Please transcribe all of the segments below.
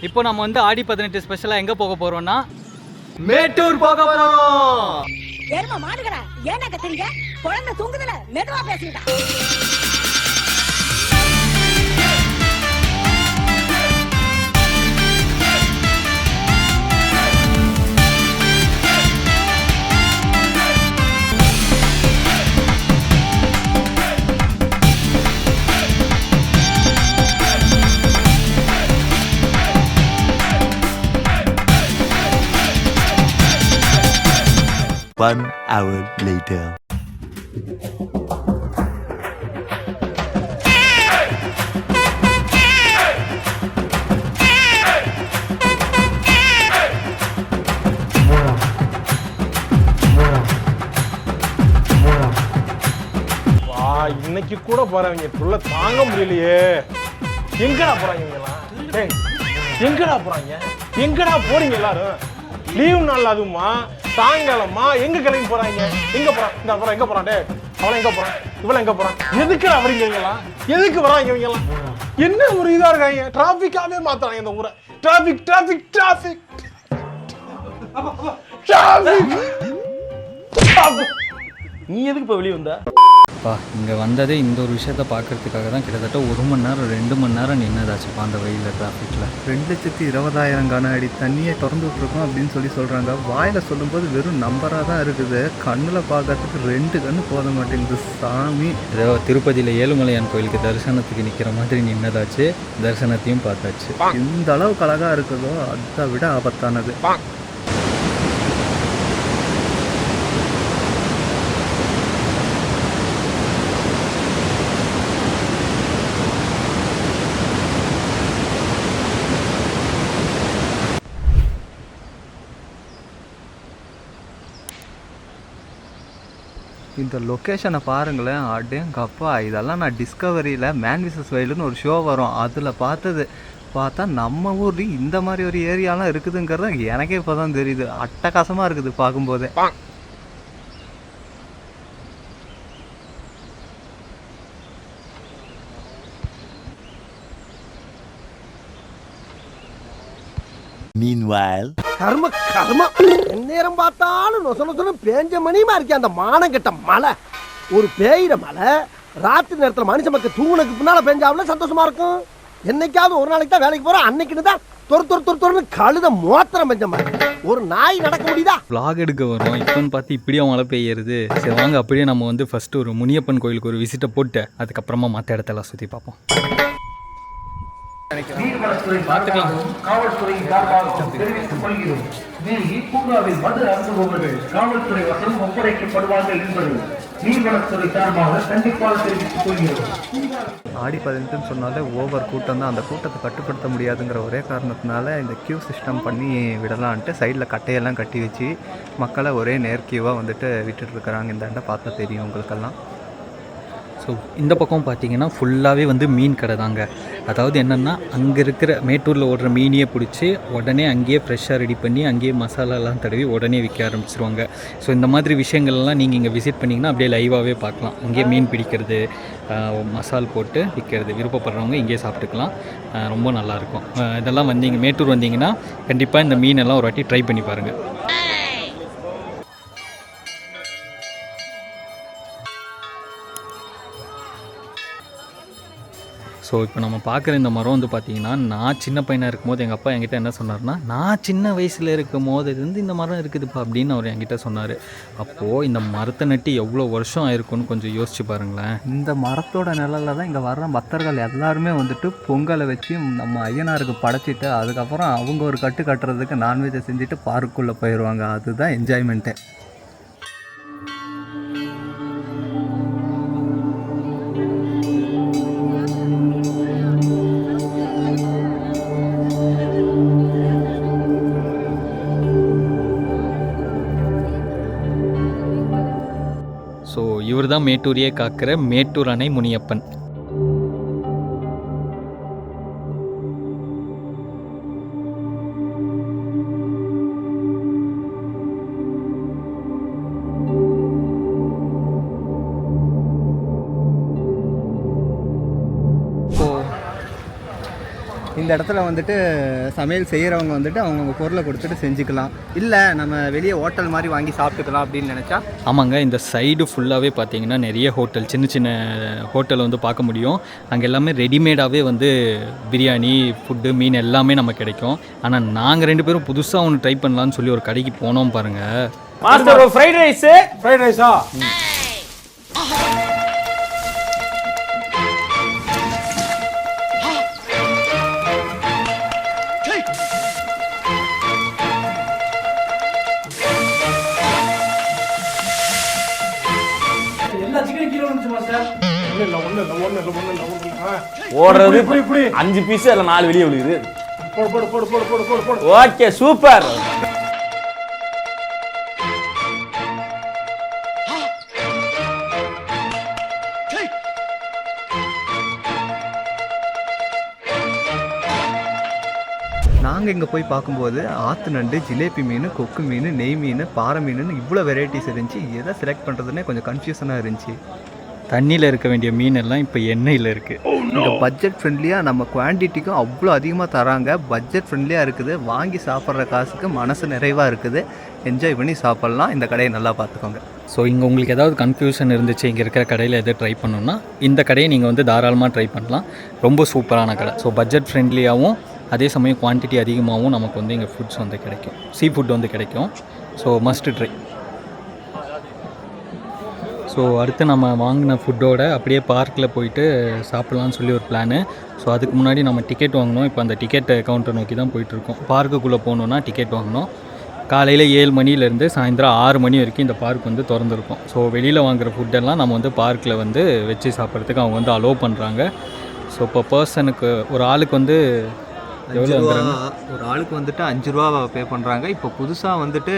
இப்போ நம்ம வந்து ஆடி 18 ஸ்பெஷலாக எங்கே போக போகிறோம்னா மேட்டூர் போக போகிறோம். ஏறுமா மாடுகடா, ஏன்னா கத்துறீங்க? குழந்தை தூங்குதுல, மெதுவா பேசுங்கடா. One hour later. இன்னைக்கு கூட போறவங்க புள்ள தாங்க முடியலையே. எங்கடா போறாங்க இவங்கலாம்? டேய் எங்கடா போறாங்க? எங்கடா போறீங்க எல்லாரும்? லீவ் நாள் அதுமா சாயங்காலமா எங்க கிளம்பி போறாங்க? எங்க போறான்? இந்த போறான் எங்க போறான்? டேய் அவன் எங்க போறான்? இவள எங்க போறான்? எதுக்குடா வரீங்க இவங்கலாம்? எதுக்கு வராங்க இவங்கலாம்? என்ன ஒரு இதா இருக்காங்க? டிராபிக்காவே மாத்துறாங்க இந்த ஊரை. Traffic traffic traffic traffic. நீ எதுக்கு இப்ப வெளியே வந்த? இங்கே வந்ததே இந்த ஒரு விஷயத்த பார்க்கறதுக்காக தான் கிட்டத்தட்ட 1 மணி நேரம் 2 மணி நேரம் நின்னதாச்சுப்பா அந்த வெயிலில் டிராஃபிக்கில். 2,20,000 கன அடி தண்ணியை திறந்து விட்ருக்கோம் அப்படின்னு சொல்கிறாங்க. வாயில் சொல்லும்போது வெறும் நம்பராக தான் இருக்குது. கண்ணில் பார்க்கறதுக்கு 2 கண்ணு போத மாட்டேங்குது சாமி. ஏதோ திருப்பதியில் ஏழுமலையான் கோயிலுக்கு தரிசனத்துக்கு நிற்கிற மாதிரி நின்னதாச்சு, தரிசனத்தையும் பார்த்தாச்சு. எந்த அளவுக்கு அழகாக இருக்குதோ அதை விட ஆபத்தானது. இந்த லொக்கேஷனை பாருங்களேன், அடேங்கப்பா. இதெல்லாம் நான் டிஸ்கவரியில் மேன் விசஸ் வைல்டுன்னு ஒரு ஷோ வரும், அதில் பார்த்தா நம்ம ஊர்லேயும் இந்த மாதிரி ஒரு ஏரியாலாம் இருக்குதுங்கிறது எனக்கே இப்போ தான் தெரியுது. அட்டகாசமாக இருக்குது பார்க்கும்போதே. Meanwhile, கர்ம நேரம் பார்த்தாலும் நொசனொசன பேஞ்ச மணியுமா இருக்கே அந்த மானம் கெட்ட மழை. ஒரு பேயிற மழை ராத்திரி நேரத்துல மனுஷ மக்கள் தூங்குனதுக்கு பின்னால பெஞ்சாவில சந்தோஷமா இருக்கும். என்னைக்காவது ஒரு நாளைக்கு தான் வேலைக்கு போறோம், அன்னைக்குன்னு தான் தொறு கழுத மோத்திரம் பெஞ்ச மாதிரி. ஒரு நாய் நடக்க முடியுதா? vlog எடுக்க வரும் இப்போன்னு பார்த்து இப்படியே மழை பெய்யுறது. சரி வாங்க அப்படியே நம்ம வந்து ஃபஸ்ட்டு ஒரு முனியப்பன் கோயிலுக்கு ஒரு விசிட்டை போட்டு அதுக்கப்புறமா மற்ற இடத்தெல்லாம் சுற்றி பார்ப்போம். காவல்துறை தெரிவித்துக் கொள்கிறோம். பூங்காவில் மது அருந்துபவர்கள் காவல்துறை வசம் ஒப்படைக்கப்படுவார்கள் என்பது நீர்வளத்துறை சார்பாக கண்டிப்பாக தெரிவித்துக் கொள்கிறோம். ஆடி 18ன்னு சொன்னாலே ஓவர் கூட்டம் தான். அந்த கூட்டத்தை கட்டுப்படுத்த முடியாதுங்கிற ஒரே காரணத்தினால இந்த கியூ சிஸ்டம் பண்ணி விடலான்ட்டு சைடில் கட்டையெல்லாம் கட்டி வச்சு மக்களை ஒரே நேர்கியூவாக வந்துட்டு விட்டுட்டுருக்குறாங்க. இந்த அண்டை பார்த்தா தெரியும் உங்களுக்கெல்லாம். ஸோ இந்த பக்கம் பார்த்தீங்கன்னா ஃபுல்லாகவே வந்து மீன் கடை தாங்க. அதாவது என்னென்னா அங்கே இருக்கிற மேட்டூரில் ஓடுற மீனையே பிடிச்சி உடனே அங்கேயே ஃப்ரெஷ்ஷாக ரெடி பண்ணி அங்கேயே மசாலாலாம் தடவி உடனே விற்க ஆரம்பிச்சிருவாங்க. ஸோ இந்த மாதிரி விஷயங்கள்லாம் நீங்கள் இங்கே விசிட் பண்ணிங்கன்னா அப்படியே லைவாகவே பார்க்கலாம். அங்கேயே மீன் பிடிக்கிறது, மசால் போட்டு விற்கிறது, விருப்பப்படுறவங்க இங்கேயே சாப்பிட்டுக்கலாம். ரொம்ப நல்லாயிருக்கும். இதெல்லாம் வந்தீங்க மேட்டூர் வந்தீங்கன்னா கண்டிப்பாக இந்த மீனெல்லாம் ஒரு வாட்டி ட்ரை பண்ணி பாருங்கள். ஸோ இப்போ நம்ம பார்க்குற இந்த மரம் வந்து பார்த்திங்கன்னா, நான் சின்ன பையனாக இருக்கும்போது எங்கள் அப்பா என்கிட்ட என்ன சொன்னார்னா, நான் சின்ன வயசில் இருக்கும் போது இருந்து இந்த மரம் இருக்குதுப்பா அப்படின்னு அவர் என்கிட்ட சொன்னார். அப்போது இந்த மரத்தை நட்டு எவ்வளோ வருஷம் ஆயிருக்குன்னு கொஞ்சம் யோசிச்சு பாருங்களேன். இந்த மரத்தோட நிழலில் தான் இங்கே வர்ற பக்தர்கள் எல்லாருமே வந்துட்டு பொங்கலை வச்சு நம்ம ஐயனாருக்கு படைச்சிட்டு அதுக்கப்புறம் அவங்க ஒரு கட்டு கட்டுறதுக்கு நான்வெஜ்ஜை செஞ்சுட்டு பார்க்குள்ளே போயிடுவாங்க. அதுதான் என்ஜாய்மெண்ட்டு. ஸோ இவர் தான் மேட்டூரையே காக்கிற மேட்டூர் அணை முனியப்பன். இந்த இடத்துல வந்துட்டு சமையல் செய்கிறவங்க வந்துட்டு அவங்கவுங்க பொருளை கொடுத்துட்டு செஞ்சுக்கலாம். இல்லை நம்ம வெளியே ஹோட்டல் மாதிரி வாங்கி சாப்பிட்டுக்கலாம் அப்படின்னு நினச்சா. ஆமாங்க, இந்த சைடு ஃபுல்லாகவே பார்த்தீங்கன்னா நிறைய ஹோட்டல், சின்ன சின்ன ஹோட்டலை வந்து பார்க்க முடியும். அங்கே எல்லாமே ரெடிமேடாகவே வந்து பிரியாணி, ஃபுட்டு, மீன் எல்லாமே நம்ம கிடைக்கும். ஆனால் நாங்கள் 2 பேரும் புதுசாக ஒன்று ட்ரை பண்ணலான்னு சொல்லி ஒரு கடைக்கு போனோம் பாருங்கள். மாஸ்டர் ஒரு ஃப்ரைட் ரைஸா ஓடுறது 5 பீஸ் இல்ல 4 வெளியே விழுகுது. போடு. Okay super. நாங்கள் இங்கே போய் பார்க்கும்போது ஆற்று நண்டு, ஜிலேபி மீன், கொக்கு மீன், நெய் மீன், பாறை மீன் இவ்வளோ வெரைட்டிஸ் இருந்துச்சு. எதை செலக்ட் பண்ணுறதுனே கொஞ்சம் கன்ஃபியூஷனாக இருந்துச்சு. தண்ணியில் இருக்க வேண்டிய மீன் எல்லாம் இப்போ எண்ணெயில் இருக்குது. இங்கே பட்ஜெட் ஃப்ரெண்ட்லியாக நம்ம குவான்டிட்டிக்கும் அவ்வளோ அதிகமாக தராங்க. பட்ஜெட் ஃப்ரெண்ட்லியாக இருக்குது. வாங்கி சாப்பிட்ற காசுக்கு மனசு நிறைவாக இருக்குது. என்ஜாய் பண்ணி சாப்பிட்லாம். இந்த கடையை நல்லா பார்த்துக்கோங்க. ஸோ இங்கே உங்களுக்கு ஏதாவது கன்ஃபியூஷன் இருந்துச்சு, இங்கே இருக்கிற கடையில் எதாவது ட்ரை பண்ணணுன்னா இந்த கடையை நீங்கள் வந்து தாராளமாக ட்ரை பண்ணலாம். ரொம்ப சூப்பரான கடை. ஸோ பட்ஜெட் ஃப்ரெண்ட்லியாகவும் அதே சமயம் குவான்டிட்டி அதிகமாகவும் நமக்கு வந்து இங்கே ஃபுட்ஸ் வந்து கிடைக்கும். சீ ஃபுட் வந்து கிடைக்கும். So must try. ஸோ அடுத்து நம்ம வாங்கின ஃபுட்டோட அப்படியே பார்க்கில் போயிட்டு சாப்பிட்லான்னு சொல்லி ஒரு பிளானு. ஸோ அதுக்கு முன்னாடி நம்ம டிக்கெட் வாங்கினோம். இப்போ அந்த டிக்கெட் கவுண்டர் நோக்கி தான் போயிட்டுருக்கோம். பார்க்குக்குள்ளே போகணுன்னா டிக்கெட் வாங்கினோம். காலையில் 7 மணிலேருந்து சாயந்தரம் 6 மணி வரைக்கும் இந்த பார்க் வந்து திறந்துருக்கும். ஸோ வெளியில் வாங்குகிற ஃபுட்டெல்லாம் நம்ம வந்து பார்க்கில் வந்து வச்சு சாப்பிட்றதுக்கு அவங்க வந்து அலோவ் பண்ணுறாங்க. ஸோ இப்போ பர்சனுக்கு ஒரு ஆளுக்கு வந்து எவ்வளோ வந்துடுறாங்க? ஒரு ஆளுக்கு வந்துட்டு 5 ரூபா பே பண்ணுறாங்க. இப்போ புதுசாக வந்துட்டு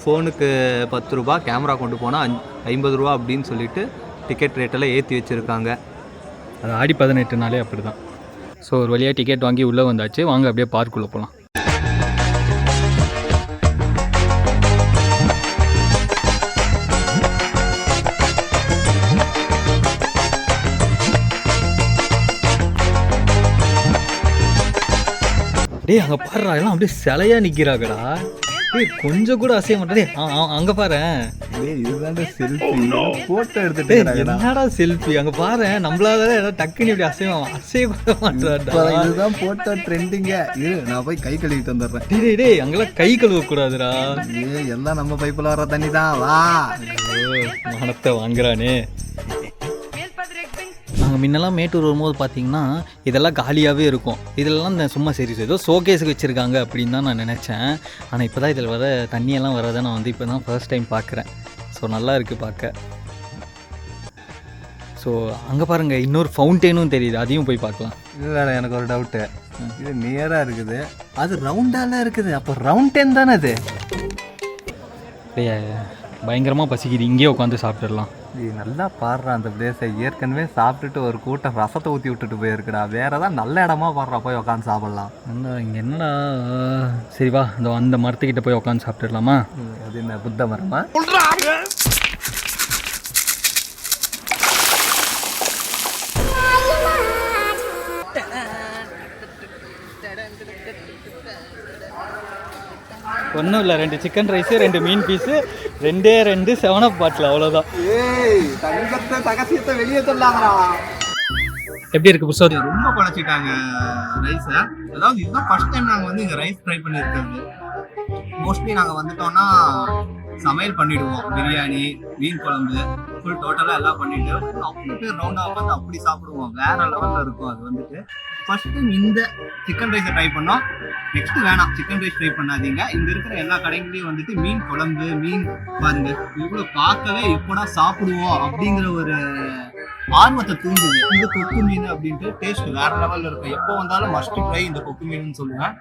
ஃபோனுக்கு 10 ரூபா, கேமரா கொண்டு போனால் 50 ரூபா அப்படின்னு சொல்லிட்டு டிக்கெட் ரேட்டெல்லாம் ஏற்றி வச்சுருக்காங்க. அது ஆடி 18 அப்படி தான். ஸோ ஒரு வழியாக டிக்கெட் வாங்கி உள்ளே வந்தாச்சு. வாங்க அப்படியே பார்க்குள்ளே போகலாம். டேய் அங்கே பாடுறா, எல்லாம் அப்படியே சிலையாக நிற்கிறாங்கடா. டேய் கொஞ்சம் கூட அசைய மாட்டே. அங்கே பாரு, இதுதான் செல்ஃபி ஃபோட்டோ எடுத்துட்டு என்னடா செல்ஃபி. அங்கே பாரு, நம்மளால ஏதாவது டக்குன்னு இப்படி அசைய கூட மாட்டாடா. இதுதான் ஃபோட்டோ ட்ரெண்டிங்க. இரு நான் போய் கை கழுவிட்டு வந்துடுறேன். டேய் அங்கெல்லாம் கை கழுவக்கூடாதுடா. எல்லாம் நம்ம பைப்பில் வர தண்ணி தான். வா மனத்தை வாங்குறானே. நாங்கள் முன்னெல்லாம் மேட்டூர் வரும்போது பார்த்தீங்கன்னா இதெல்லாம் காலியாகவே இருக்கும். இதெல்லாம் சும்மா சரி ஏதோ ஷோகேஸுக்கு வச்சுருக்காங்க அப்படின்னு தான் நான் நினச்சேன். ஆனால் இப்போ தான் இதில் வர தண்ணியெல்லாம் வரதை நான் வந்து இப்போ தான் ஃபர்ஸ்ட் டைம் பார்க்குறேன். ஸோ நல்லா இருக்குது பார்க்க. ஸோ அங்கே பாருங்கள், இன்னொரு ஃபவுண்டெயினும் தெரியுது. அதையும் போய் பார்க்கலாம். இது வேறு எனக்கு ஒரு டவுட்டு. இது நியராக இருக்குது, அது ரவுண்டாலாம் இருக்குது. அப்போ ரவுண்டெயின் தானே அது? பயங்கரமாக பசிக்குது, இங்கேயே உட்காந்து சாப்பிட்டுடலாம். நீ நல்லா பாடுறான் அந்த பிளேஸை. ஏற்கனவே சாப்பிட்டுட்டு ஒரு கூட்டம் ரசத்தை ஊற்றி விட்டுட்டு போயிருக்குடா. வேறு ஏதாவது நல்ல இடமா பாடுறா, போய் உட்காந்து சாப்பிட்லாம். இங்கே என்னடா, சரி வா அந்த மரத்துக்கிட்ட போய் உட்காந்து சாப்பிட்டுடலாமா? அது என்ன புத்த மரமா? ஒன்றும் இல்லை, 2 சிக்கன் ரைஸு, 2 மீன் பீஸு, 2 7-up பாட்டில், அவ்வளோதான். தகசியத்தை வெளியே சொல்லாதடா. எப்படி இருக்குது புதுசாக? ரொம்ப குழச்சிட்டாங்க ரைஸை. அதாவது இதுதான் ஃபர்ஸ்ட் டைம் நாங்கள் வந்து இங்கே ரைஸ் ட்ரை பண்ணியிருக்கிறது. மோஸ்ட்லி நாங்கள் வந்துட்டோம்னா சமையல் பண்ணிவிடுவோம். பிரியாணி, மீன் குழம்பு, ஃபுல் டோட்டலாக எல்லாம் பண்ணிவிட்டு அவ்வளோ பேர் ரவுண்டாக உட்காந்து அப்படி சாப்பிடுவோம். வேறு லெவலில் இருக்கும். அது வந்துட்டு ஃபர்ஸ்ட் டைம் இந்த சிக்கன் ரைஸை ட்ரை பண்ணோம். நெக்ஸ்ட்டு வேணாம், சிக்கன் ரைஸ் ட்ரை பண்ணாதீங்க. இங்கே இருக்கிற எல்லா கடைகளையும் வந்துட்டு மீன் குழம்பு, மீன் பாருங்க, இவ்வளோ பார்க்கவே எப்போடா சாப்பிடுவோம் அப்படிங்கிற ஒரு ஆர்வத்தை தூண்டுது. இந்த கொக்கு மீன் அப்படின்ட்டு டேஸ்ட் வேற லெவலில் இருக்கும். எப்போ வந்தாலும் மஸ்ட் ட்ரை இந்த கொக்கு மீன் சொல்லுவேன்.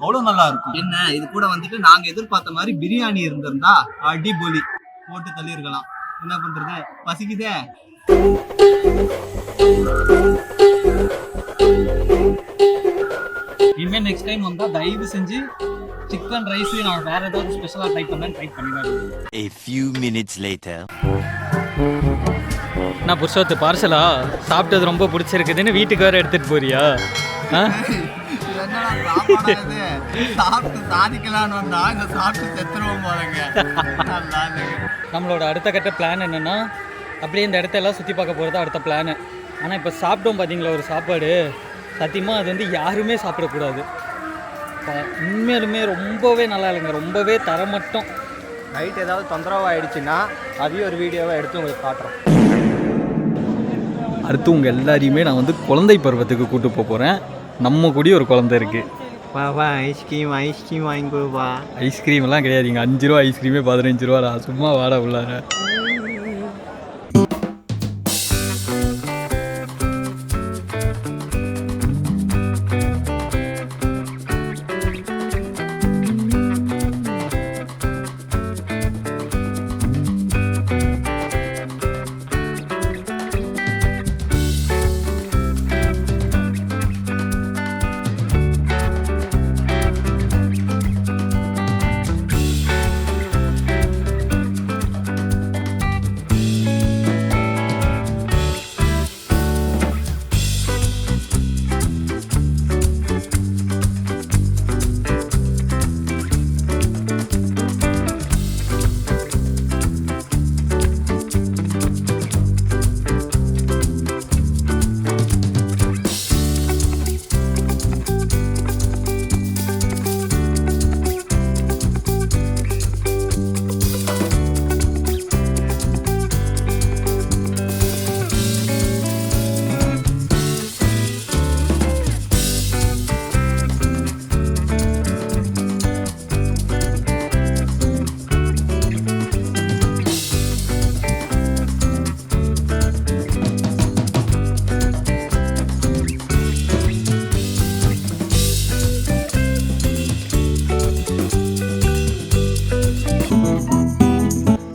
அவ்வளோ நல்லா இருக்கும். என்ன இது கூட வந்துட்டு நாங்கள் எதிர்பார்த்த மாதிரி பிரியாணி இருந்திருந்தா அடிபொலி, போட்டு தள்ளியிருக்கலாம். என்ன பண்றது, பசிக்குதே. இனிமேல் நெக்ஸ்ட் டைம் வந்தால் தயவு செஞ்சு சிக்கன் ரைஸ் நான் வேற ஏதாவது ஸ்பெஷலாக ட்ரை பண்ணிடுவேன். A few minutes later. நான் புருஷத்து பார்சலா சாப்பிட்டது ரொம்ப பிடிச்சிருக்குதுன்னு வீட்டுக்கு வேறு எடுத்துகிட்டு போறியா? ஆ சாப்பிட்டு சாதிக்கலான்னு வந்தா இங்க சாப்பிட்டு செத்துருவோம் போலங்க. நம்மளோட அடுத்த கட்ட பிளான் என்னென்னா அப்படியே இந்த இடத்த எல்லாம் சுற்றி பார்க்க போகிறது அடுத்த பிளானு. ஆனால் இப்போ சாப்பிட்டோம் பார்த்தீங்களா ஒரு சாப்பாடு, சத்தியமாக அது வந்து யாருமே சாப்பிடக்கூடாது. உண்மையாலுமே ரொம்பவே நல்லா இல்லைங்க, ரொம்பவே தரமட்டம். நைட் ஏதாவது தொந்தரவு ஆயிடுச்சுன்னா அதையும் ஒரு வீடியோவை எடுத்து உங்களுக்கு காட்டுறோம். அடுத்து உங்கள் எல்லாரையுமே நான் வந்து குழந்தை பருவத்துக்கு கூட்டு போகிறேன். நம்ம கூடயும் ஒரு குழந்தை இருக்குது. வா ஐஸ்கிரீம் வாங்கி கொடுப்பா. ஐஸ்கிரீம்லாம் கிடையாதுங்க, 5 ரூபா ஐஸ்கிரீமே 15 ரூபாடா. சும்மா வாடா உள்ளார.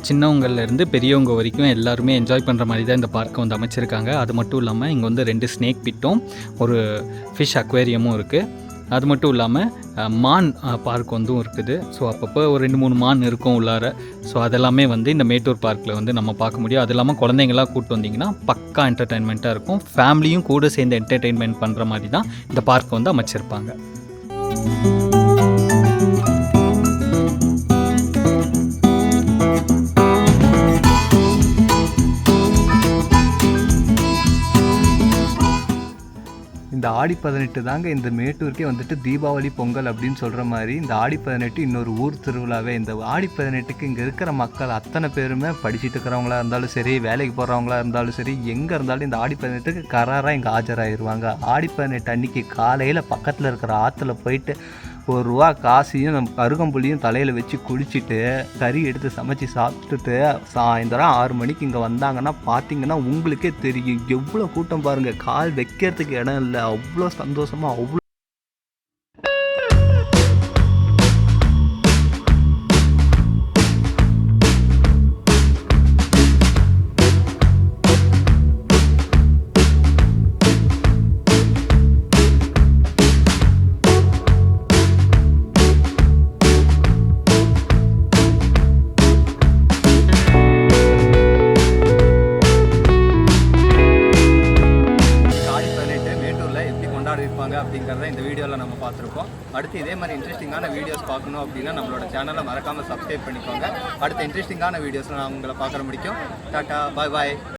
சின்னவங்கள்லேருந்து பெரியவங்க வரைக்கும் எல்லாருமே என்ஜாய் பண்ணுற மாதிரி தான் இந்த பார்க்கை வந்து அமைச்சிருக்காங்க. அது மட்டும் இல்லாமல் இங்கே வந்து 2 ஸ்னேக் பிட்டும் ஒரு ஃபிஷ் அக்வேரியமும் இருக்குது. அது மட்டும் இல்லாமல் மான் பார்க் வந்து இருக்குது. ஸோ அப்பப்போ ஒரு 2-3 மான் இருக்கும் உள்ளார. ஸோ அதெல்லாமே வந்து இந்த மேட்டூர் பார்க்கில் வந்து நம்ம பார்க்க முடியும். அது இல்லாமல் குழந்தைங்களாம் கூப்பிட்டு வந்திங்கன்னா பக்கா என்டர்டெயின்மெண்ட்டாக இருக்கும். ஃபேமிலியும் கூட சேர்ந்து என்டர்டெயின்மெண்ட் பண்ணுற மாதிரி தான் இந்த பார்க்கை வந்து அமைச்சிருப்பாங்க. இந்த ஆடி 18 தாங்க இந்த மேட்டூருக்கே வந்துட்டு தீபாவளி பொங்கல் அப்படின்னு சொல்கிற மாதிரி இந்த ஆடி 18 இன்னொரு ஊர் திருவிழாவே. இந்த ஆடி 18க்கு இங்கே இருக்கிற மக்கள் அத்தனை பேருமே படிச்சுட்டு இருக்கிறவங்களா இருந்தாலும் சரி, வேலைக்கு போகிறவங்களா இருந்தாலும் சரி, எங்கே இருந்தாலும் இந்த ஆடி 18க்கு கராராக இங்கே ஆஜராகிடுவாங்க. ஆடி 18 அன்றைக்கி காலையில் பக்கத்தில் இருக்கிற ஆற்றுல போயிட்டு ₹1 காசையும் நம்ம அருகம்புள்ளியும் தலையில் வச்சு குளிச்சுட்டு கறி எடுத்து சமைச்சு சாப்பிட்டுட்டு சாயந்தரம் 6 மணிக்கு இங்கே வந்தாங்கன்னா பார்த்தீங்கன்னா உங்களுக்கே தெரியும் எவ்வளோ கூட்டம் பாருங்கள். கால் வைக்கிறதுக்கு இடம் இல்லை, அவ்வளோ சந்தோஷமாக அவ்வளோ. அப்படிங்கிறத இந்த வீடியோவில் நம்ம பார்த்துருக்கோம். அடுத்து இதே மாதிரி இன்ட்ரெஸ்டிங்கான வீடியோஸ் பார்க்கணும் அப்படின்னா நம்மளோட சேனலை மறக்காமல் சப்ஸ்கிரைப் பண்ணிக்கோங்க. அடுத்த இன்ட்ரெஸ்டிங்கான வீடியோஸில் நான் உங்களை பார்க்குற முடிக்கும். டாட்டா, பாய் பாய்.